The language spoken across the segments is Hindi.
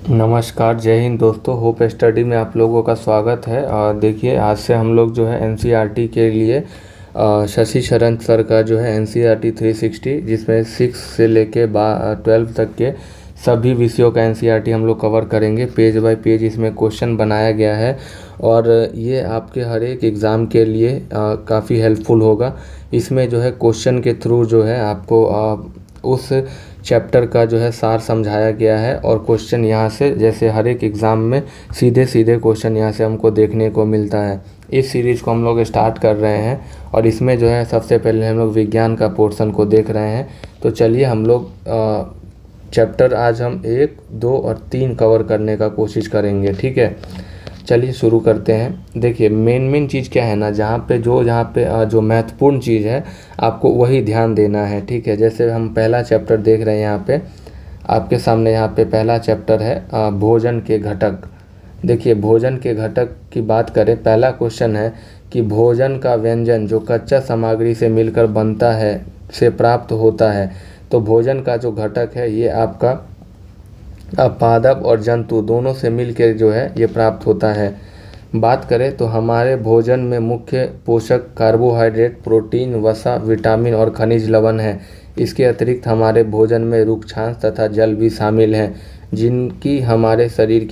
नमस्कार, जय हिंद दोस्तों। होप स्टडी में आप लोगों का स्वागत है। देखिए, आज से हम लोग जो है एनसीईआरटी के लिए शशि शरण सर का जो है एनसीईआरटी 360, जिसमें 6 से लेके 12 तक के सभी विषयों का एनसीईआरटी हम लोग कवर करेंगे। पेज बाय पेज इसमें क्वेश्चन बनाया गया है और ये आपके हर एक एग्ज़ाम के लिए काफ़ी हेल्पफुल होगा। इसमें जो है क्वेश्चन के थ्रू जो है आपको उस चैप्टर का जो है सार समझाया गया है और क्वेश्चन यहाँ से, जैसे हर एक एग्ज़ाम में सीधे सीधे क्वेश्चन यहाँ से हमको देखने को मिलता है। इस सीरीज़ को हम लोग स्टार्ट कर रहे हैं और इसमें जो है सबसे पहले हम लोग विज्ञान का पोर्शन को देख रहे हैं। तो चलिए हम लोग चैप्टर आज हम 1, 2 और 3 कवर करने का कोशिश करेंगे। ठीक है, चलिए शुरू करते हैं। देखिए, मेन चीज़ क्या है ना, जहाँ पे जो महत्वपूर्ण चीज़ है आपको वही ध्यान देना है। ठीक है, जैसे हम पहला चैप्टर देख रहे हैं यहाँ पे आपके सामने। यहाँ पे पहला चैप्टर है भोजन के घटक। देखिए, भोजन के घटक की बात करें, पहला क्वेश्चन है कि भोजन का व्यंजन जो कच्चा सामग्री से मिलकर बनता है, से प्राप्त होता है। तो भोजन का जो घटक है ये आपका पादप और जंतु दोनों से मिलकर जो है ये प्राप्त होता है। बात करें तो हमारे भोजन में मुख्य पोषक कार्बोहाइड्रेट, प्रोटीन, वसा, विटामिन और खनिज लवण है। इसके अतिरिक्त हमारे भोजन में रुक्षांश तथा जल भी शामिल हैं, जिनकी हमारे शरीर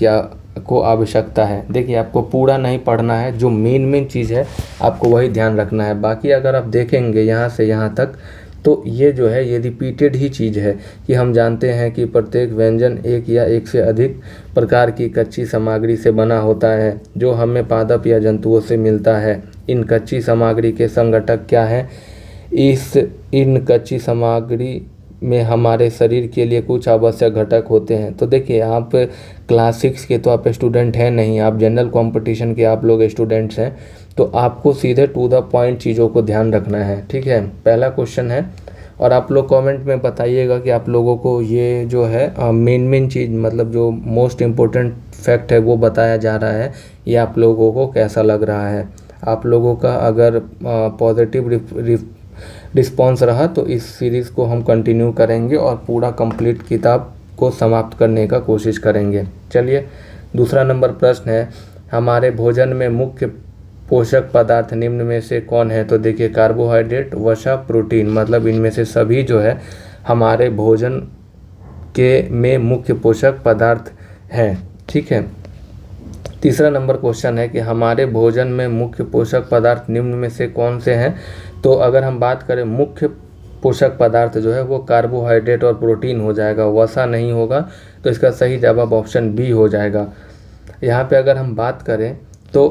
को आवश्यकता है। देखिए, आपको पूरा नहीं पढ़ना है, जो मेन चीज़ है आपको वही ध्यान रखना है। बाकी अगर आप देखेंगे यहाँ से यहाँ तक तो ये जो है ये रिपीटेड ही चीज़ है कि हम जानते हैं कि प्रत्येक व्यंजन एक या एक से अधिक प्रकार की कच्ची सामग्री से बना होता है, जो हमें पादप या जंतुओं से मिलता है। इन कच्ची सामग्री के संघटक क्या हैं? इन कच्ची सामग्री में हमारे शरीर के लिए कुछ आवश्यक घटक होते हैं। तो देखिए, आप क्लास 6 के तो आप स्टूडेंट हैं नहीं, आप जनरल कंपटीशन के आप लोग स्टूडेंट्स हैं। तो आपको सीधे टू द पॉइंट चीज़ों को ध्यान रखना है। ठीक है, पहला क्वेश्चन है और आप लोग कमेंट में बताइएगा कि आप लोगों को ये जो है मेन चीज़, मतलब जो मोस्ट इम्पोर्टेंट फैक्ट है वो बताया जा रहा है, ये आप लोगों को कैसा लग रहा है। आप लोगों का अगर पॉजिटिव रिस्पॉन्स रहा तो इस सीरीज़ को हम कंटिन्यू करेंगे और पूरा कंप्लीट किताब को समाप्त करने का कोशिश करेंगे। चलिए, दूसरा नंबर प्रश्न है, हमारे भोजन में मुख्य पोषक पदार्थ निम्न में से कौन है? तो देखिए, कार्बोहाइड्रेट, वसा, प्रोटीन, मतलब इनमें से सभी जो है हमारे भोजन के में मुख्य पोषक पदार्थ हैं। ठीक है, तीसरा नंबर क्वेश्चन है कि हमारे भोजन में मुख्य पोषक पदार्थ निम्न में से कौन से हैं? तो अगर हम बात करें मुख्य पोषक पदार्थ जो है वो कार्बोहाइड्रेट और प्रोटीन हो जाएगा, वसा नहीं होगा। तो इसका सही जवाब ऑप्शन बी हो जाएगा। यहाँ पे अगर हम बात करें तो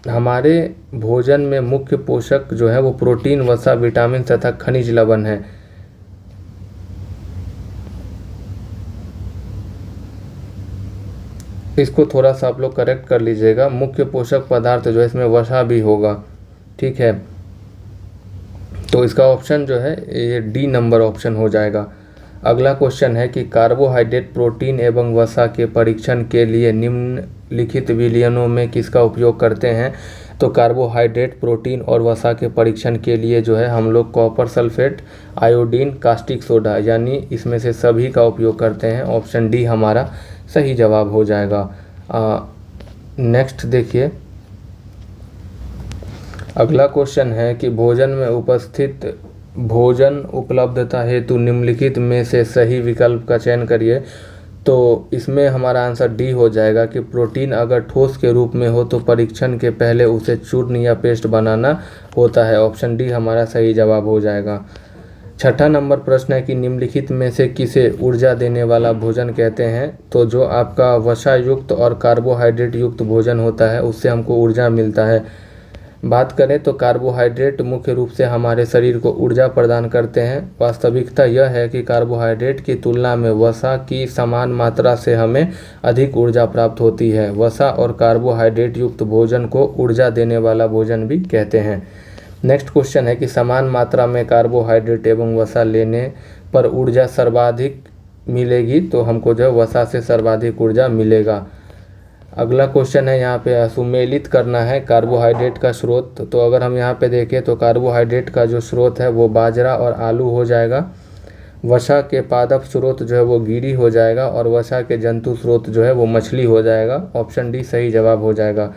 हमारे भोजन में मुख्य पोषक जो है वो प्रोटीन, वसा, विटामिन तथा खनिज लवण है। इसको थोड़ा सा आप लोग करेक्ट कर लीजिएगा। मुख्य पोषक पदार्थ जो है इसमें वसा भी होगा। ठीक है, तो इसका ऑप्शन जो है ये डी नंबर ऑप्शन हो जाएगा। अगला क्वेश्चन है कि कार्बोहाइड्रेट, प्रोटीन एवं वसा के परीक्षण के लिए निम्नलिखित विलयनों में किसका उपयोग करते हैं? तो कार्बोहाइड्रेट, प्रोटीन और वसा के परीक्षण के लिए जो है हम लोग copper sulphate, iodine, caustic soda, यानी इसमें से सभी का उपयोग करते हैं। ऑप्शन डी हमारा सही जवाब हो जाएगा। नेक्स्ट देखिए, अगला क्वेश्चन है कि भोजन में उपस्थित भोजन उपलब्धता हेतु निम्नलिखित में से सही विकल्प का चयन करिए। तो इसमें हमारा आंसर डी हो जाएगा कि प्रोटीन अगर ठोस के रूप में हो तो परीक्षण के पहले उसे चूर्ण या पेस्ट बनाना होता है। ऑप्शन डी हमारा सही जवाब हो जाएगा। छठा नंबर प्रश्न है कि निम्नलिखित में से किसे ऊर्जा देने वाला भोजन कहते हैं? तो जो आपका वसा युक्त और कार्बोहाइड्रेट युक्त भोजन होता है उससे हमको ऊर्जा मिलता है। बात करें तो कार्बोहाइड्रेट मुख्य रूप से हमारे शरीर को ऊर्जा प्रदान करते हैं। वास्तविकता यह है कि कार्बोहाइड्रेट की तुलना में वसा की समान मात्रा से हमें अधिक ऊर्जा प्राप्त होती है। वसा और कार्बोहाइड्रेट युक्त भोजन को ऊर्जा देने वाला भोजन भी कहते हैं। नेक्स्ट क्वेश्चन है कि समान मात्रा में कार्बोहाइड्रेट एवं वसा लेने पर ऊर्जा सर्वाधिक मिलेगी। तो हमको जो वसा से सर्वाधिक ऊर्जा मिलेगा। अगला क्वेश्चन है, यहाँ पे सुमेलित करना है कार्बोहाइड्रेट का स्रोत। तो अगर हम यहाँ पे देखें तो कार्बोहाइड्रेट का जो स्रोत है वो बाजरा और आलू हो जाएगा। वसा के पादप स्रोत जो है वो गिरी हो जाएगा और वसा के जंतु स्रोत जो है वो मछली हो जाएगा। ऑप्शन डी सही जवाब हो जाएगा।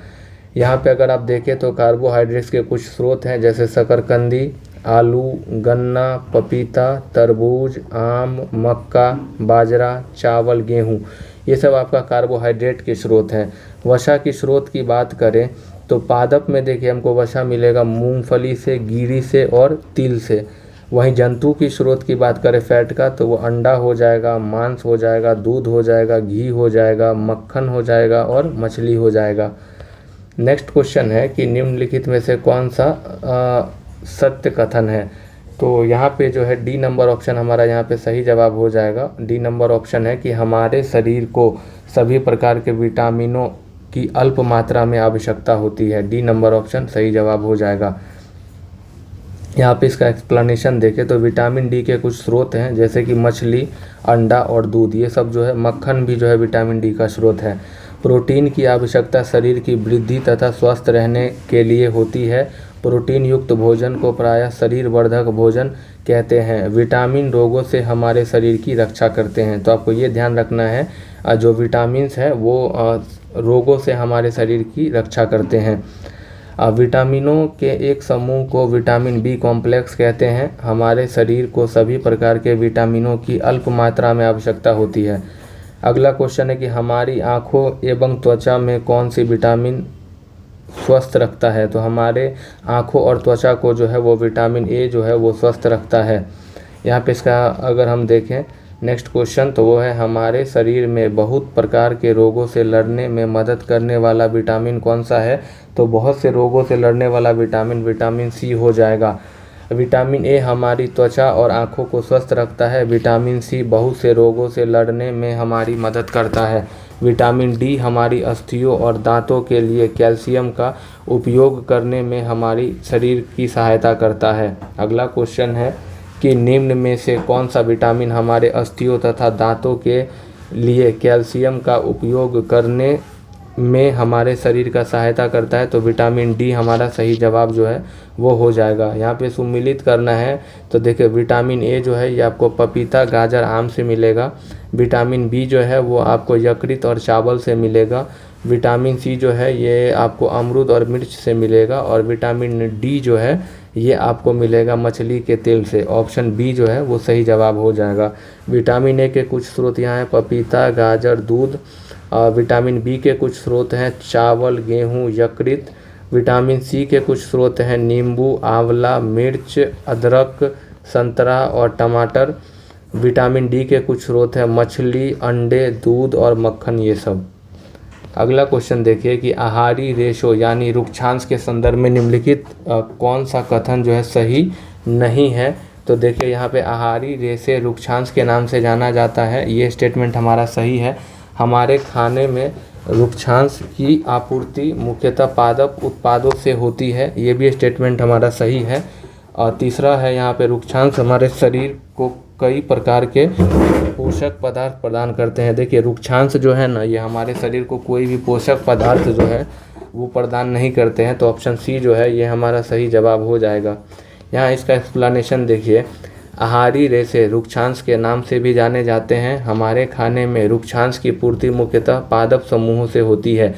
यहाँ पे अगर आप देखें तो कार्बोहाइड्रेट्स के कुछ स्रोत हैं जैसे शकरकंदी, आलू, गन्ना, पपीता, तरबूज, आम, मक्का, बाजरा, चावल, गेहूँ, ये सब आपका कार्बोहाइड्रेट के स्रोत हैं। वसा की स्रोत की बात करें तो पादप में देखिए हमको वसा मिलेगा मूंगफली से, गिरी से और तिल से। वहीं जंतु की स्रोत की बात करें फैट का तो वो अंडा हो जाएगा, मांस हो जाएगा, दूध हो जाएगा, घी हो जाएगा, मक्खन हो जाएगा और मछली हो जाएगा। नेक्स्ट क्वेश्चन है कि निम्नलिखित में से कौन सा सत्य कथन है। तो यहाँ पे जो है डी नंबर ऑप्शन हमारा यहाँ पे सही जवाब हो जाएगा। डी नंबर ऑप्शन है कि हमारे शरीर को सभी प्रकार के विटामिनों की अल्प मात्रा में आवश्यकता होती है। डी नंबर ऑप्शन सही जवाब हो जाएगा। यहाँ पे इसका एक्सप्लेनेशन देखें तो विटामिन डी के कुछ स्रोत हैं जैसे कि मछली, अंडा और दूध, ये सब जो है, मक्खन भी जो है विटामिन डी का स्रोत है। प्रोटीन की आवश्यकता शरीर की वृद्धि तथा स्वस्थ रहने के लिए होती है। प्रोटीन युक्त भोजन को प्रायः शरीर वर्धक भोजन कहते हैं। विटामिन रोगों से हमारे शरीर की रक्षा करते हैं। तो आपको ये ध्यान रखना है, जो विटामिन्स है वो रोगों से हमारे शरीर की रक्षा करते हैं। विटामिनों के एक समूह को विटामिन बी कॉम्प्लेक्स कहते हैं। हमारे शरीर को सभी प्रकार के विटामिनों की अल्प मात्रा में आवश्यकता होती है। अगला क्वेश्चन है कि हमारी आँखों एवं त्वचा में कौन सी विटामिन स्वस्थ रखता है। तो हमारे आँखों और त्वचा को जो है वो विटामिन ए जो है वो स्वस्थ रखता है। यहाँ पे इसका अगर हम देखें नेक्स्ट क्वेश्चन तो वो है हमारे शरीर में बहुत प्रकार के रोगों से लड़ने में मदद करने वाला विटामिन कौन सा है। तो बहुत से रोगों से लड़ने वाला विटामिन विटामिन सी हो जाएगा। विटामिन ए हमारी त्वचा और आँखों को स्वस्थ रखता है। विटामिन सी बहुत से रोगों से लड़ने में हमारी मदद करता है। विटामिन डी हमारी अस्थियों और दांतों के लिए कैल्शियम का उपयोग करने में हमारी शरीर की सहायता करता है। अगला क्वेश्चन है कि निम्न में से कौन सा विटामिन हमारे अस्थियों तथा दांतों के लिए कैल्शियम का उपयोग करने में हमारे शरीर का सहायता करता है। तो विटामिन डी हमारा सही जवाब जो है वो हो जाएगा। यहाँ पे सुमिलित करना है तो देखिए विटामिन ए जो है ये आपको पपीता, गाजर, आम से मिलेगा। विटामिन बी जो है वो आपको यकृत और चावल से मिलेगा। विटामिन सी जो है ये आपको अमरूद और मिर्च से मिलेगा। और विटामिन डी जो है ये आपको मिलेगा मछली के तेल से। ऑप्शन बी जो है वो सही जवाब हो जाएगा। विटामिन ए के कुछ स्रोत यहाँ हैं पपीता, गाजर, दूध। विटामिन बी के कुछ स्रोत हैं चावल, गेहूँ, यकृत। विटामिन सी के कुछ स्रोत हैं नींबू, आंवला, मिर्च, अदरक, संतरा और टमाटर। विटामिन डी के कुछ स्रोत हैं मछली, अंडे, दूध और मक्खन, ये सब। अगला क्वेश्चन देखिए कि आहारी रेशो यानी रुक्षांश के संदर्भ में निम्नलिखित कौन सा कथन जो है सही नहीं है। तो देखिए यहाँ पे आहारी रेशे रुक्षांश के नाम से जाना जाता है, ये स्टेटमेंट हमारा सही है। हमारे खाने में रुक्षांश की आपूर्ति मुख्यतः पादप उत्पादों से होती है, ये भी स्टेटमेंट हमारा सही है। और तीसरा है यहाँ पे रुक्षांश हमारे शरीर को कई प्रकार के पोषक पदार्थ प्रदान करते हैं। देखिए रुक्षांश जो है ना ये हमारे शरीर को कोई भी पोषक पदार्थ जो है वो प्रदान नहीं करते हैं। तो ऑप्शन सी जो है ये हमारा सही जवाब हो जाएगा। यहाँ इसका एक्सप्लेनेशन देखिए, आहारी रेशे रुक्षांश के नाम से भी जाने जाते हैं। हमारे खाने में रुक्षांश की पूर्ति मुख्यतः पादप समूहों से होती है।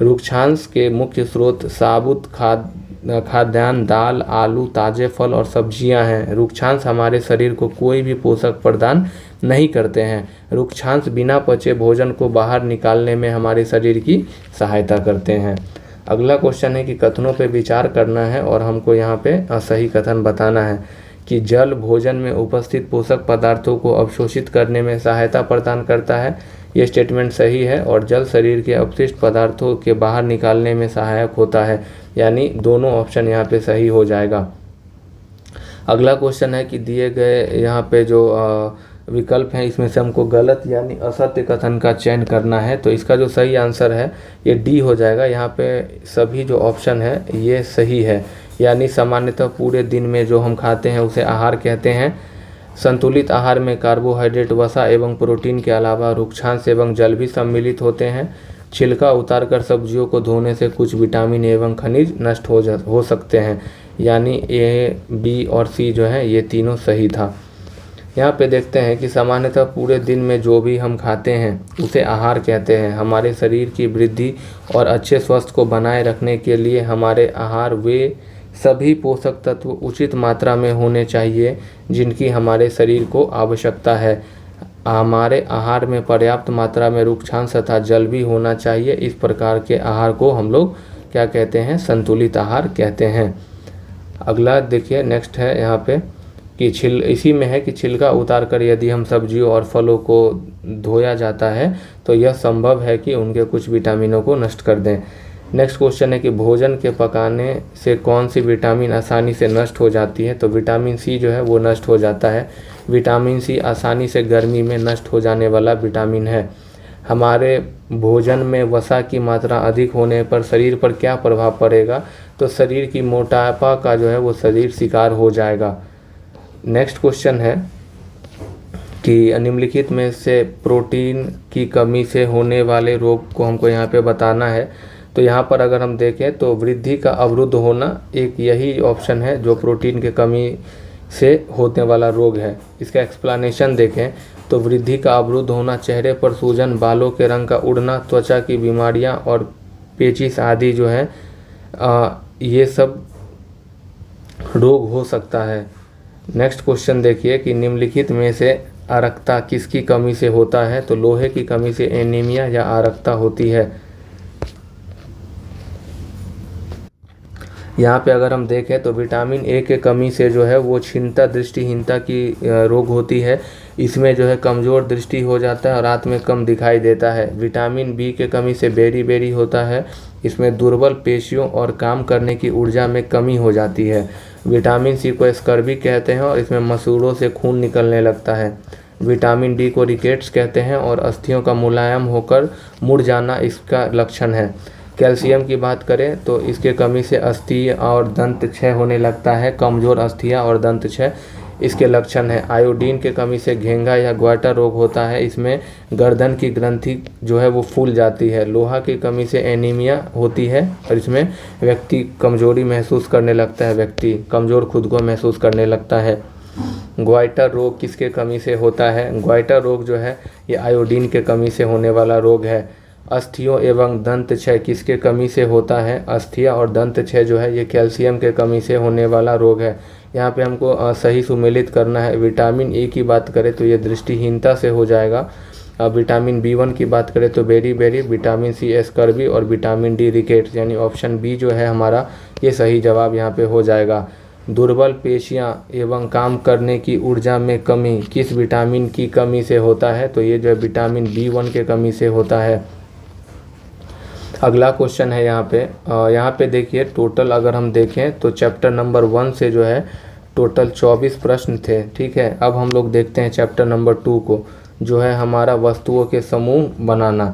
रुक्षांश के मुख्य स्रोत साबुत खाद्यान्न, दाल, आलू, ताजे फल और सब्जियां हैं। रुक्षांश हमारे शरीर को कोई भी पोषक प्रदान नहीं करते हैं। रुक्षांश बिना पचे भोजन को बाहर निकालने में हमारे शरीर की सहायता करते हैं। अगला क्वेश्चन है कि कथनों पे विचार करना है और हमको यहाँ पे सही कथन बताना है कि जल भोजन में उपस्थित पोषक पदार्थों को अवशोषित करने में सहायता प्रदान करता है, ये स्टेटमेंट सही है। और जल शरीर के अपशिष्ट पदार्थों के बाहर निकालने में सहायक होता है, यानी दोनों ऑप्शन यहाँ पे सही हो जाएगा। अगला क्वेश्चन है कि दिए गए यहाँ पे जो विकल्प हैं इसमें से हमको गलत यानी असत्य कथन का चयन करना है। तो इसका जो सही आंसर है ये डी हो जाएगा। यहाँ पे सभी जो ऑप्शन है ये सही है, यानी सामान्यतः पूरे दिन में जो हम खाते हैं उसे आहार कहते हैं। संतुलित आहार में कार्बोहाइड्रेट, वसा एवं प्रोटीन के अलावा रुक्षांश एवं जल भी सम्मिलित होते हैं। छिलका उतारकर सब्जियों को धोने से कुछ विटामिन एवं खनिज नष्ट हो सकते हैं, यानी ए, बी और सी जो है ये तीनों सही था। यहाँ पे देखते हैं कि सामान्यतः पूरे दिन में जो भी हम खाते हैं उसे आहार कहते हैं। हमारे शरीर की वृद्धि और अच्छे स्वास्थ्य को बनाए रखने के लिए हमारे आहार वे सभी पोषक तत्व उचित मात्रा में होने चाहिए जिनकी हमारे शरीर को आवश्यकता है। हमारे आहार में पर्याप्त मात्रा में रुक्षांश तथा जल भी होना चाहिए। इस प्रकार के आहार को हम लोग क्या कहते हैं? संतुलित आहार कहते हैं। अगला देखिए, नेक्स्ट है यहाँ पे कि इसी में है कि छिलका उतार कर यदि हम सब्जियों और फलों को धोया जाता है तो यह संभव है कि उनके कुछ विटामिनों को नष्ट कर दें। नेक्स्ट क्वेश्चन है कि भोजन के पकाने से कौन सी विटामिन आसानी से नष्ट हो जाती है? तो विटामिन सी जो है वो नष्ट हो जाता है। विटामिन सी आसानी से गर्मी में नष्ट हो जाने वाला विटामिन है। हमारे भोजन में वसा की मात्रा अधिक होने पर शरीर पर क्या प्रभाव पड़ेगा? तो शरीर की मोटापा का जो है वो शरीर शिकार हो जाएगा। नेक्स्ट क्वेश्चन है कि निम्नलिखित में से प्रोटीन की कमी से होने वाले रोग को हमको यहाँ पे बताना है। तो यहाँ पर अगर हम देखें तो वृद्धि का अवरुद्ध होना एक यही ऑप्शन है जो प्रोटीन की कमी से होने वाला रोग है। इसका एक्सप्लेनेशन देखें तो वृद्धि का अवरुद्ध होना, चेहरे पर सूजन, बालों के रंग का उड़ना, त्वचा की बीमारियाँ और पेचिश आदि जो है ये सब रोग हो सकता है। नेक्स्ट क्वेश्चन देखिए कि निम्नलिखित में से आरक्ता किसकी कमी से होता है? तो लोहे की कमी से एनीमिया या आरक्ता होती है। यहाँ पे अगर हम देखें तो विटामिन ए के कमी से जो है वो क्षीणता, दृष्टिहीनता की रोग होती है। इसमें जो है कमज़ोर दृष्टि हो जाता है और रात में कम दिखाई देता है। विटामिन बी के कमी से बेरी होता है। इसमें दुर्बल पेशियों और काम करने की ऊर्जा में कमी हो जाती है। विटामिन सी को स्कर्वी कहते हैं और इसमें मसूड़ों से खून निकलने लगता है। विटामिन डी को रिकेट्स कहते हैं और अस्थियों का मुलायम होकर मुड़ जाना इसका लक्षण है। कैल्शियम की बात करें तो इसके कमी से अस्थि और दंत क्षय होने लगता है। कमज़ोर अस्थियाँ और दंत क्षय इसके लक्षण है। आयोडीन के कमी से घेंघा या ग्वाटा रोग होता है। इसमें गर्दन की ग्रंथि जो है वो फूल जाती है। लोहा की कमी से एनीमिया होती है और इसमें व्यक्ति कमजोरी महसूस करने लगता है, व्यक्ति कमज़ोर खुद को महसूस करने लगता है। ग्वाइटर रोग किसके कमी से होता है? ग्वाइटर रोग जो है ये आयोडीन के कमी से होने वाला रोग है। अस्थियों एवं दंत क्षय किसके कमी से होता है? अस्थियाँ और दंत क्षय जो है ये कैल्शियम के कमी से होने वाला रोग है। यहाँ पे हमको सही सुमेलित करना है। विटामिन ए की बात करें तो ये दृष्टिहीनता से हो जाएगा। विटामिन बी1 की बात करें तो बेरी, विटामिन सी स्कर्वी और विटामिन डी रिकेट्स, यानी ऑप्शन बी जो है हमारा ये सही जवाब यहाँ पे हो जाएगा। दुर्बल पेशियाँ एवं काम करने की ऊर्जा में कमी किस विटामिन की कमी से होता है? तो ये जो है विटामिन बी1 के कमी से होता है। अगला क्वेश्चन है यहाँ पे देखिए, टोटल अगर हम देखें तो चैप्टर नंबर 1 से जो है टोटल 24 प्रश्न थे। ठीक है, अब हम लोग देखते हैं चैप्टर नंबर 2 को, जो है हमारा वस्तुओं के समूह बनाना।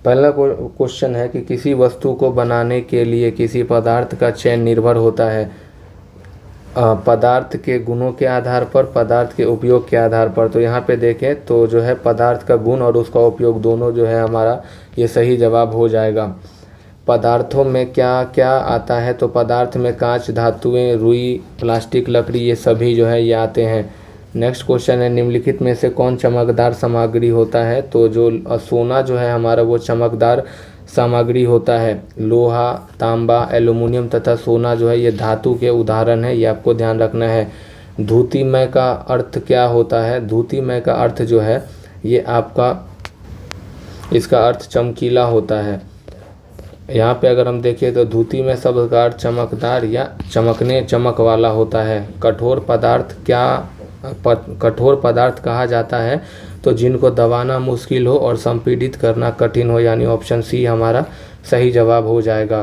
पहला क्वेश्चन है कि किसी वस्तु को बनाने के लिए किसी पदार्थ का चयन निर्भर होता है पदार्थ के गुणों के आधार पर, पदार्थ के उपयोग के आधार पर। तो यहाँ पे देखें तो जो है पदार्थ का गुण और उसका उपयोग दोनों जो है हमारा ये सही जवाब हो जाएगा। पदार्थों में क्या क्या आता है? तो पदार्थ में कांच, धातुएं, रुई, प्लास्टिक, लकड़ी, ये सभी जो है ये आते हैं। नेक्स्ट क्वेश्चन है निम्नलिखित में से कौन चमकदार सामग्री होता है? तो जो सोना जो है हमारा वो चमकदार सामग्री होता है। लोहा, तांबा, एल्युमिनियम तथा सोना जो है ये धातु के उदाहरण है, ये आपको ध्यान रखना है। धूतिमय का अर्थ क्या होता है? धूतिमय का अर्थ जो है ये आपका, इसका अर्थ चमकीला होता है। यहाँ पे अगर हम देखें तो धूतिमय शब्द का अर्थ चमकदार या चमकने, चमक वाला होता है। कठोर पदार्थ कहा जाता है तो जिनको दबाना मुश्किल हो और संपीड़ित करना कठिन हो, यानी ऑप्शन सी हमारा सही जवाब हो जाएगा।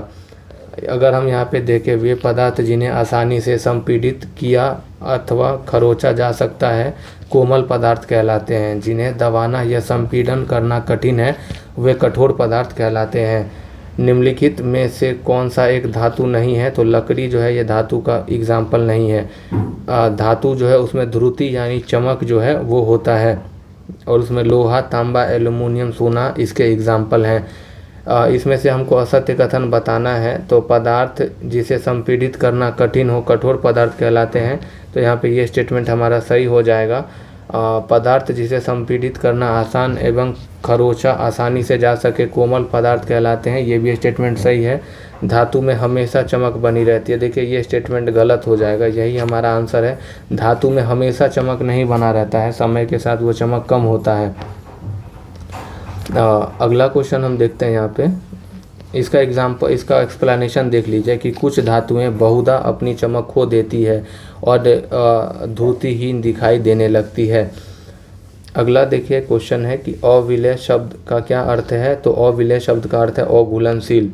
अगर हम यहाँ पे देखें, वे पदार्थ जिन्हें आसानी से संपीड़ित किया अथवा खरोचा जा सकता है कोमल पदार्थ कहलाते हैं। जिन्हें दबाना या संपीड़न करना कठिन है वे कठोर पदार्थ कहलाते हैं। निम्नलिखित में से कौन सा एक धातु नहीं है? तो लकड़ी जो है ये धातु का एग्जाम्पल नहीं है। धातु जो है उसमें ध्रुति यानी चमक जो है वो होता है और उसमें लोहा, तांबा, एल्युमिनियम, सोना इसके एग्जाम्पल हैं। इसमें से हमको असत्य कथन बताना है। तो पदार्थ जिसे संपीड़ित करना कठिन हो कठोर पदार्थ कहलाते हैं। तो यहाँ पे ये स्टेटमेंट हमारा सही हो जाएगा। पदार्थ जिसे संपीड़ित करना आसान एवं खरोंचा आसानी से जा सके कोमल पदार्थ कहलाते हैं। ये भी स्टेटमेंट सही है। धातु में हमेशा चमक बनी रहती है, देखिए ये स्टेटमेंट गलत हो जाएगा, यही हमारा आंसर है। धातु में हमेशा चमक नहीं बना रहता है, समय के साथ वो चमक कम होता है। अगला क्वेश्चन हम देखते हैं यहाँ पे, इसका एक्सप्लेनेशन देख लीजिए कि कुछ धातुएं बहुधा अपनी चमक खो देती है और धूतिहीन दिखाई देने लगती है। अगला देखिए क्वेश्चन है कि अविलेय शब्द का क्या अर्थ है, तो अविलेय शब्द का अर्थ है अघुलनशील।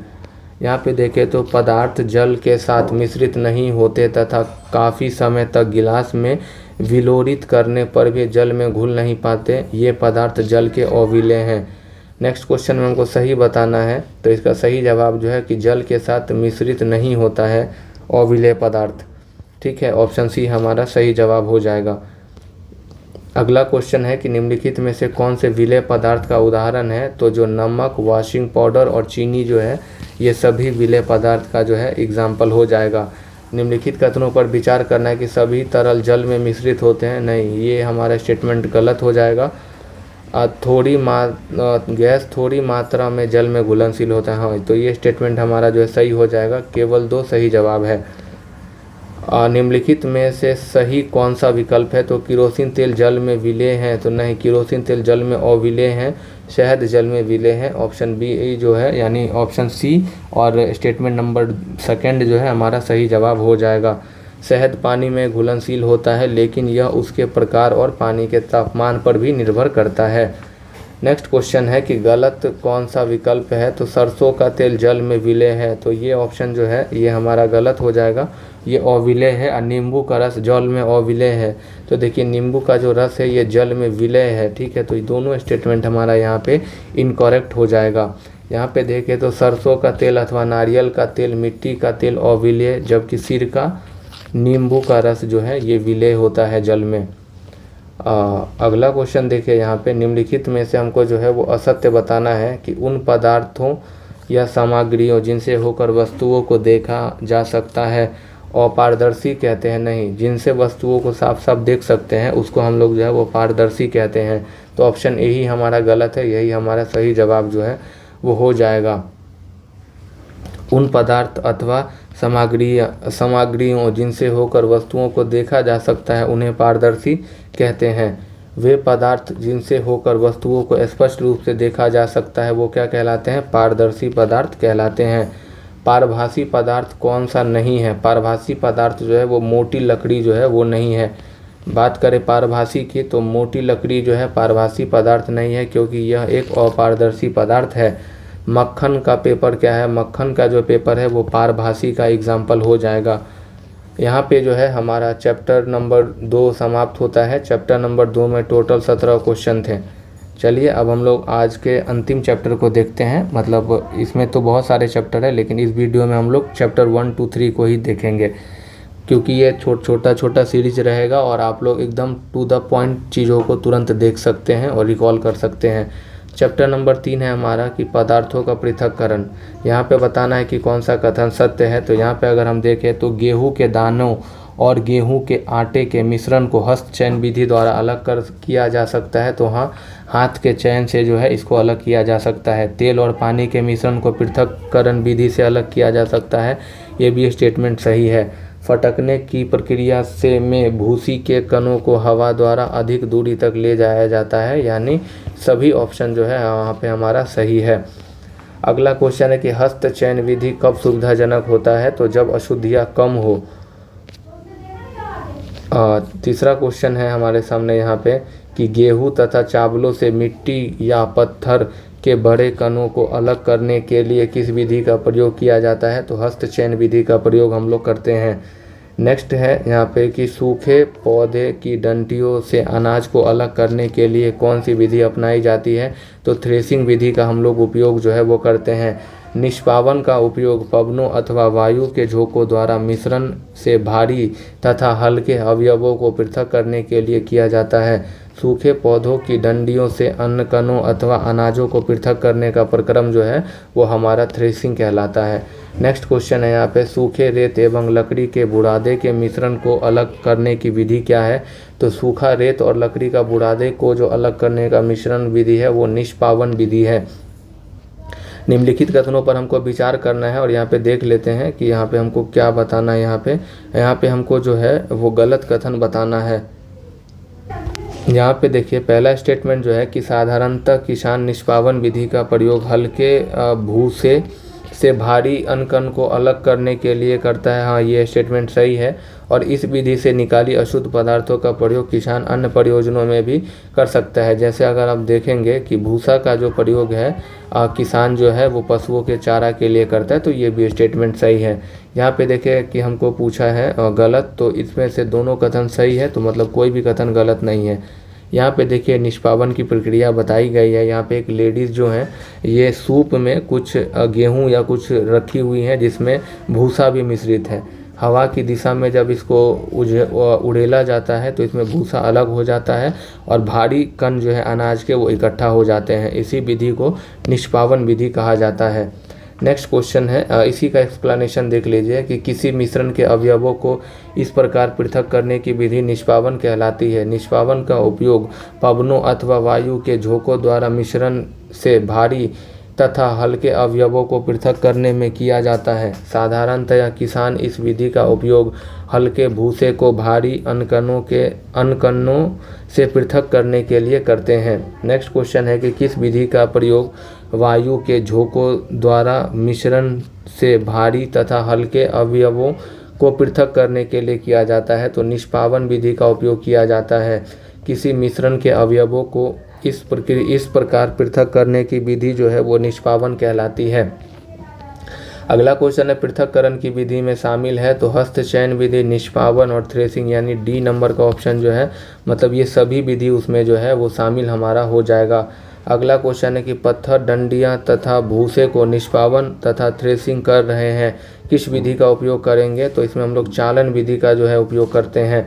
यहाँ पे देखें तो पदार्थ जल के साथ मिश्रित नहीं होते तथा काफ़ी समय तक गिलास में विलोरित करने पर भी जल में घुल नहीं पाते, ये पदार्थ जल के अविलेय हैं। नेक्स्ट क्वेश्चन में हमको सही बताना है, तो इसका सही जवाब जो है कि जल के साथ मिश्रित नहीं होता है अविलेय पदार्थ। ठीक है, ऑप्शन सी हमारा सही जवाब हो जाएगा। अगला क्वेश्चन है कि निम्नलिखित में से कौन से विलेय पदार्थ का उदाहरण है, तो जो नमक, वॉशिंग पाउडर और चीनी जो है ये सभी विलेय पदार्थ का जो है एग्जाम्पल हो जाएगा। निम्नलिखित कथनों पर विचार करना है कि सभी तरल जल में मिश्रित होते हैं, नहीं, ये हमारा स्टेटमेंट गलत हो जाएगा। गैस थोड़ी मात्रा में जल में घुलनशील होता है, हाँ, तो ये स्टेटमेंट हमारा जो है सही हो जाएगा। केवल 2 सही जवाब है। निम्नलिखित में से सही कौन सा विकल्प है, तो केरोसिन तेल जल में विलेय है, तो नहीं, केरोसिन तेल जल में अविलेय है, शहद जल में विलेय है। ऑप्शन बी जो है यानी ऑप्शन सी और स्टेटमेंट नंबर 2 जो है हमारा सही जवाब हो जाएगा। शहद पानी में घुलनशील होता है, लेकिन यह उसके प्रकार और पानी के तापमान पर भी निर्भर करता है। नेक्स्ट क्वेश्चन है कि गलत कौन सा विकल्प है, तो सरसों का तेल जल में विलेय है, तो ये ऑप्शन जो है ये हमारा गलत हो जाएगा, ये अविलेय है। और नींबू का रस जल में अविलेय है, तो देखिए नींबू का जो रस है ये जल में विलेय है। ठीक है, तो ये दोनों स्टेटमेंट हमारा यहाँ पे इनकरेक्ट हो जाएगा। यहाँ पे देखें तो सरसों का तेल अथवा नारियल का तेल, मिट्टी का तेल अविलेय, जबकि सिरका, नींबू का रस जो है ये विलेय होता है जल में। अगला क्वेश्चन देखिए यहाँ पे, निम्नलिखित में से हमको जो है वो असत्य बताना है कि उन पदार्थों या सामग्रियों जिनसे होकर वस्तुओं को देखा जा सकता है अपारदर्शी कहते हैं, नहीं, जिनसे वस्तुओं को साफ साफ देख सकते हैं उसको हम लोग जो है वो पारदर्शी कहते हैं। तो ऑप्शन ए ही हमारा गलत है, यही हमारा सही जवाब जो है वो हो जाएगा। उन पदार्थ अथवा सामग्रियों जिनसे होकर वस्तुओं को देखा जा सकता है उन्हें पारदर्शी कहते हैं। वे पदार्थ जिनसे होकर वस्तुओं को स्पष्ट रूप से देखा जा सकता है वो क्या कहलाते हैं, पारदर्शी पदार्थ कहलाते हैं। पारभासी पदार्थ कौन सा नहीं है, पारभासी पदार्थ जो है वो मोटी लकड़ी जो है वो नहीं है। बात करें पारभासी की, तो मोटी लकड़ी जो है पारभासी पदार्थ नहीं है, क्योंकि यह एक अपारदर्शी पदार्थ है। मक्खन का पेपर क्या है, मक्खन का जो पेपर है वो पारभासी का एग्जाम्पल हो जाएगा। यहाँ पे जो है हमारा चैप्टर नंबर 2 समाप्त होता है। चैप्टर नंबर 2 में टोटल 17 क्वेश्चन थे। चलिए अब हम लोग आज के अंतिम चैप्टर को देखते हैं, मतलब इसमें तो बहुत सारे चैप्टर है लेकिन इस वीडियो में हम लोग चैप्टर 1, 2, 3 को ही देखेंगे, क्योंकि ये छोटा सीरीज रहेगा और आप लोग एकदम टू द पॉइंट चीज़ों को तुरंत देख सकते हैं और रिकॉल कर सकते हैं। चैप्टर नंबर 3 है हमारा कि पदार्थों का पृथक्करण। यहाँ पे बताना है कि कौन सा कथन सत्य है। तो यहाँ पे अगर हम देखें तो गेहूं के दानों और गेहूं के आटे के मिश्रण को हस्त चयन विधि द्वारा अलग कर किया जा सकता है, तो हाँ, हाथ के चयन से जो है इसको अलग किया जा सकता है। तेल और पानी के मिश्रण को पृथक्करण विधि से अलग किया जा सकता है, ये भी स्टेटमेंट सही है। फटकने की प्रक्रिया से में भूसी के कणों को हवा द्वारा अधिक दूरी तक ले जाया जाता है, यानी सभी ऑप्शन जो है वहाँ पे हमारा सही है। अगला क्वेश्चन है कि हस्त चयन विधि कब सुविधाजनक होता है, तो जब अशुद्धियाँ कम हो। तीसरा क्वेश्चन है हमारे सामने यहाँ पे कि गेहूँ तथा चावलों से मिट्टी या पत्थर के बड़े कणों को अलग करने के लिए किस विधि का प्रयोग किया जाता है, तो हस्त चयन विधि का प्रयोग हम लोग करते हैं। नेक्स्ट है यहाँ पे कि सूखे पौधे की डंठियों से अनाज को अलग करने के लिए कौन सी विधि अपनाई जाती है, तो थ्रेसिंग विधि का हम लोग उपयोग जो है वो करते हैं। निष्पावन का उपयोग पवनों अथवा वायु के झोंकों द्वारा मिश्रण से भारी तथा हल्के अवयवों को पृथक करने के लिए किया जाता है। सूखे पौधों की डंडियों से अन्न कणों अथवा अनाजों को पृथक करने का प्रक्रम जो है वो हमारा थ्रेसिंग कहलाता है। नेक्स्ट क्वेश्चन है यहाँ पे, सूखे रेत एवं लकड़ी के बुरादे के मिश्रण को अलग करने की विधि क्या है। तो सूखा रेत और लकड़ी का बुरादे को जो अलग करने का मिश्रण विधि है वो निष्पावन विधि है। निम्नलिखित कथनों पर हमको विचार करना है और यहाँ पे देख लेते हैं कि यहाँ पे हमको क्या बताना है। यहाँ पे हमको जो है वो गलत कथन बताना है। यहाँ पे देखिए, पहला स्टेटमेंट जो है कि साधारणतः किसान निष्पावन विधि का प्रयोग हल्के भूसे से भारी अनकण को अलग करने के लिए करता है। हाँ, ये स्टेटमेंट सही है। और इस विधि से निकाली अशुद्ध पदार्थों का प्रयोग किसान अन्य प्रयोजनों में भी कर सकता है। जैसे अगर आप देखेंगे कि भूसा का जो प्रयोग है किसान जो है वो पशुओं के चारा के लिए करता है, तो ये भी स्टेटमेंट सही है। यहाँ पे देखिए कि हमको पूछा है गलत, तो इसमें से दोनों कथन सही है, तो मतलब कोई भी कथन गलत नहीं है। यहाँ पे देखिए निष्पावन की प्रक्रिया बताई गई है। यहाँ पे एक लेडीज़ जो है ये सूप में कुछ गेहूँ या कुछ रखी हुई है जिसमें भूसा भी मिश्रित है। हवा की दिशा में जब इसको उड़ेला जाता है तो इसमें भूसा अलग हो जाता है और भारी कण जो है अनाज के वो इकट्ठा हो जाते हैं। इसी विधि को निष्पावन विधि कहा जाता है। नेक्स्ट क्वेश्चन है, इसी का एक्सप्लेनेशन देख लीजिए कि किसी मिश्रण के अवयवों को इस प्रकार पृथक करने की विधि निष्पावन कहलाती है। निष्पावन का उपयोग पवनों अथवा वायु के झोंकों द्वारा मिश्रण से भारी तथा हल्के अवयवों को पृथक करने में किया जाता है। साधारणतया किसान इस विधि का उपयोग हल्के भूसे को भारी अनकणों से पृथक करने के लिए करते हैं। नेक्स्ट क्वेश्चन है कि किस विधि का प्रयोग वायु के झोंकों द्वारा मिश्रण से भारी तथा हल्के अवयवों को पृथक करने के लिए किया जाता है। तो निष्पावन विधि का उपयोग किया जाता है। किसी मिश्रण के अवयवों को इस प्रकार पृथक करने की विधि जो है वो निष्पावन कहलाती है। अगला क्वेश्चन है, पृथक्करण की विधि में शामिल है। तो हस्तचयन विधि, निष्पावन और थ्रेसिंग, यानी डी नंबर का ऑप्शन जो है मतलब ये सभी विधि उसमें जो है वो शामिल हमारा हो जाएगा। अगला क्वेश्चन है कि पत्थर, डंडियाँ तथा भूसे को निष्पावन तथा थ्रेसिंग कर रहे हैं, किस विधि का उपयोग करेंगे। तो इसमें हम लोग चालन विधि का जो है उपयोग करते हैं।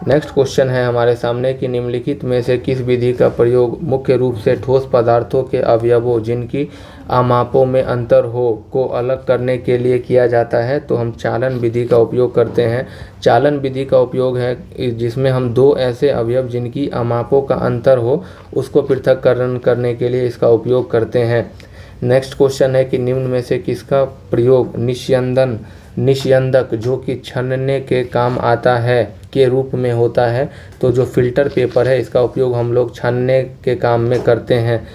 नेक्स्ट क्वेश्चन है हमारे सामने कि निम्नलिखित में से किस विधि का प्रयोग मुख्य रूप से ठोस पदार्थों के अवयवों जिनकी आमापों में अंतर हो को अलग करने के लिए किया जाता है। तो हम चालन विधि का उपयोग करते हैं। चालन विधि का उपयोग है जिसमें हम दो ऐसे अवयव जिनकी आमापों का अंतर हो उसको पृथक्करण करने के लिए इसका उपयोग करते हैं। नेक्स्ट क्वेश्चन है कि निम्न में से किसका प्रयोग निस्यंदक जो कि छनने के काम आता है के रूप में होता है। तो जो फिल्टर पेपर है इसका उपयोग हम लोग छानने के काम में करते हैं।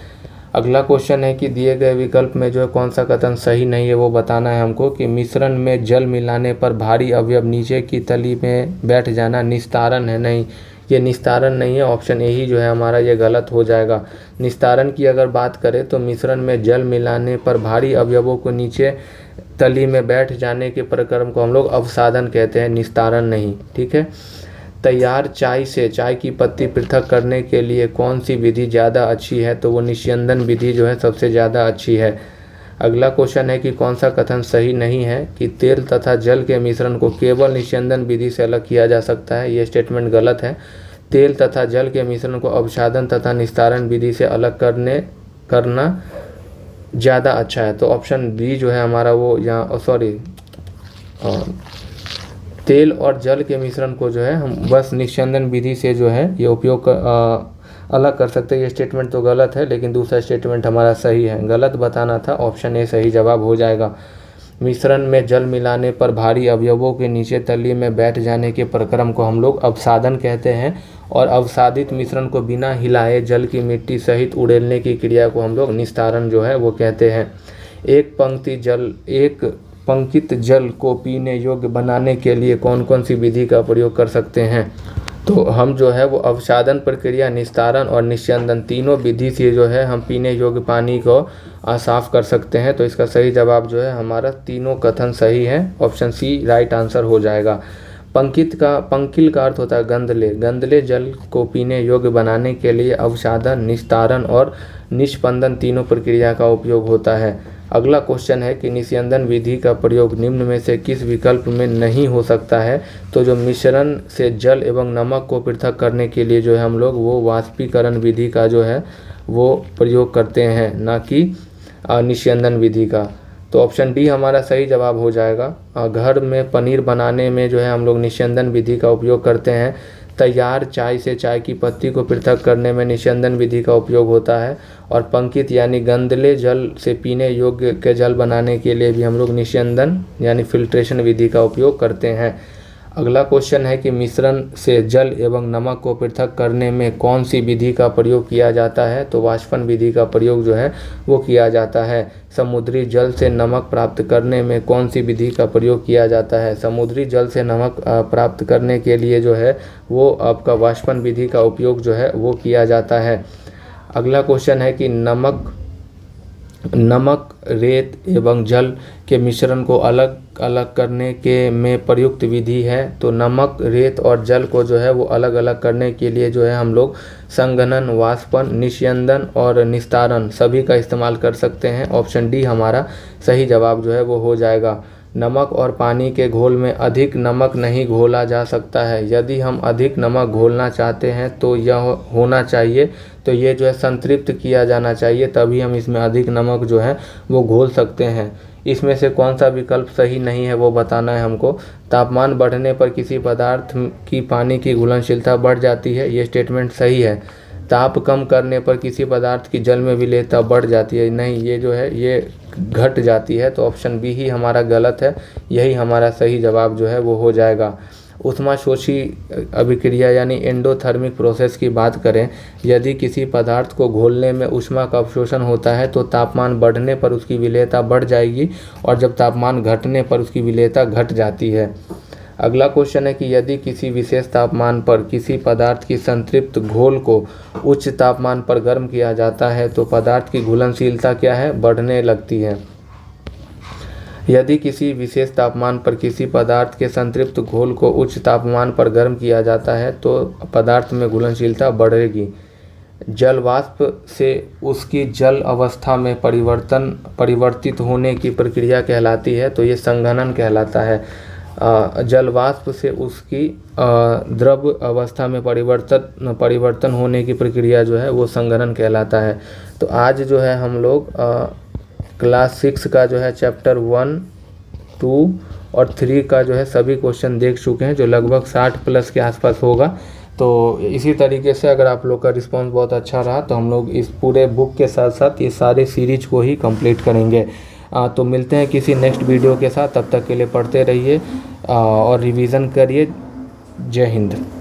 अगला क्वेश्चन है कि दिए गए विकल्प में जो है कौन सा कथन सही नहीं है वो बताना है हमको। कि मिश्रण में जल मिलाने पर भारी अवयव नीचे की तली में बैठ जाना निस्तारण है। नहीं, ये निस्तारण नहीं है। ऑप्शन ए ही जो है हमारा ये गलत हो जाएगा। निस्तारण की अगर बात करें तो मिश्रण में जल मिलाने पर भारी अवयवों को नीचे तली में बैठ जाने के प्रक्रम को हम लोग अवसादन कहते हैं, निस्तारण नहीं। ठीक है। तैयार चाय से चाय की पत्ती पृथक करने के लिए कौन सी विधि ज़्यादा अच्छी है। तो वो निस्यंदन विधि जो है सबसे ज़्यादा अच्छी है। अगला क्वेश्चन है कि कौन सा कथन सही नहीं है। कि तेल तथा जल के मिश्रण को केवल निस्यंदन विधि से अलग किया जा सकता है। ये स्टेटमेंट गलत है। तेल तथा जल के मिश्रण को अवसादन तथा निस्तारण विधि से अलग करना ज़्यादा अच्छा है। तो ऑप्शन बी जो है हमारा वो यहाँ तेल और जल के मिश्रण को जो है हम बस निस्यंदन विधि से जो है ये उपयोग अलग कर सकते हैं। ये स्टेटमेंट तो गलत है, लेकिन दूसरा स्टेटमेंट हमारा सही है। गलत बताना था, ऑप्शन ए सही जवाब हो जाएगा। मिश्रण में जल मिलाने पर भारी अवयवों के नीचे तली में बैठ जाने के प्रक्रम को हम लोग अवसादन कहते हैं। और अवसादित मिश्रण को बिना हिलाए जल की मिट्टी सहित उड़ेलने की क्रिया को हम लोग निस्तारण जो है वो कहते हैं। एक पंक्तित जल को पीने योग्य बनाने के लिए कौन कौन सी विधि का प्रयोग कर सकते हैं। तो हम जो है वो अवसादन प्रक्रिया, निस्तारण और निस्यंदन तीनों विधि से जो है हम पीने योग्य पानी को साफ कर सकते हैं। तो इसका सही जवाब जो है हमारा तीनों कथन सही है। ऑप्शन सी राइट आंसर हो जाएगा। पंकिल का अर्थ होता है गंदले जल को पीने योग्य बनाने के लिए अवसादन, निस्तारण और निष्पंदन तीनों प्रक्रिया का उपयोग होता है। अगला क्वेश्चन है कि निस्यंदन विधि का प्रयोग निम्न में से किस विकल्प में नहीं हो सकता है। तो जो मिश्रण से जल एवं नमक को पृथक करने के लिए जो है हम लोग वो वाष्पीकरण विधि का जो है वो प्रयोग करते हैं, ना कि निस्यंदन विधि का। तो ऑप्शन डी हमारा सही जवाब हो जाएगा। घर में पनीर बनाने में जो है हम लोग निस्यंदन विधि का उपयोग करते हैं। तैयार चाय से चाय की पत्ती को पृथक करने में निस्यंदन विधि का उपयोग होता है। और पंकित यानी गंदले जल से पीने योग्य के जल बनाने के लिए भी हम लोग निस्यंदन यानी फिल्ट्रेशन विधि का उपयोग करते हैं। अगला क्वेश्चन है कि मिश्रण से जल एवं नमक को पृथक करने में कौन सी विधि का प्रयोग किया जाता है? तो वाष्पन विधि का प्रयोग जो है वो किया जाता है। समुद्री जल से नमक प्राप्त करने में कौन सी विधि का प्रयोग किया जाता है? समुद्री जल से नमक प्राप्त करने के लिए जो है वो आपका वाष्पन विधि का उपयोग जो है वो किया जाता है। अगला क्वेश्चन है कि नमक, रेत एवं जल के मिश्रण को अलग अलग करने के में प्रयुक्त विधि है। तो नमक, रेत और जल को जो है वो अलग अलग करने के लिए जो है हम लोग संघनन, वाष्पन, निस्यंदन और निस्तारण सभी का इस्तेमाल कर सकते हैं। ऑप्शन डी हमारा सही जवाब जो है वो हो जाएगा। नमक और पानी के घोल में अधिक नमक नहीं घोला जा सकता है। यदि हम अधिक नमक घोलना चाहते हैं तो यह होना चाहिए, तो ये जो है संतृप्त किया जाना चाहिए, तभी हम इसमें अधिक नमक जो है वो घोल सकते हैं। इसमें से कौन सा विकल्प सही नहीं है वो बताना है हमको। तापमान बढ़ने पर किसी पदार्थ की पानी की घुलनशीलता बढ़ जाती है, ये स्टेटमेंट सही है। ताप कम करने पर किसी पदार्थ की जल में विलेयता बढ़ जाती है, नहीं, ये जो है ये घट जाती है। तो ऑप्शन बी ही हमारा गलत है, यही हमारा सही जवाब जो है वो हो जाएगा। ऊष्माशोषी अभिक्रिया यानी एंडोथर्मिक प्रोसेस की बात करें, यदि किसी पदार्थ को घोलने में ऊष्मा का अवशोषण होता है तो तापमान बढ़ने पर उसकी विलेयता बढ़ जाएगी और जब तापमान घटने पर उसकी विलेयता घट जाती है। अगला क्वेश्चन है कि यदि किसी विशेष तापमान पर किसी पदार्थ की संतृप्त घोल को उच्च तापमान पर गर्म किया जाता है तो पदार्थ की घुलनशीलता क्या है? बढ़ने लगती है। यदि किसी विशेष तापमान पर किसी पदार्थ के संतृप्त घोल को उच्च तापमान पर गर्म किया जाता है तो पदार्थ में घुलनशीलता बढ़ेगी। जल वाष्प से उसकी जल अवस्था में परिवर्तित होने की प्रक्रिया कहलाती है, तो ये संघनन कहलाता है। जल वाष्प से उसकी द्रव अवस्था में परिवर्तन होने की प्रक्रिया जो है वो संघनन कहलाता है। तो आज जो है हम लोग क्लास 6 का जो है चैप्टर 1, 2 और 3 का जो है सभी क्वेश्चन देख चुके हैं, जो लगभग 60 प्लस के आसपास होगा। तो इसी तरीके से अगर आप लोग का रिस्पांस बहुत अच्छा रहा तो हम लोग इस पूरे बुक के साथ साथ ये सारे सीरीज को ही कंप्लीट करेंगे। तो मिलते हैं किसी नेक्स्ट वीडियो के साथ, तब तक के लिए पढ़ते रहिए और रिवीजन करिए। जय हिंद।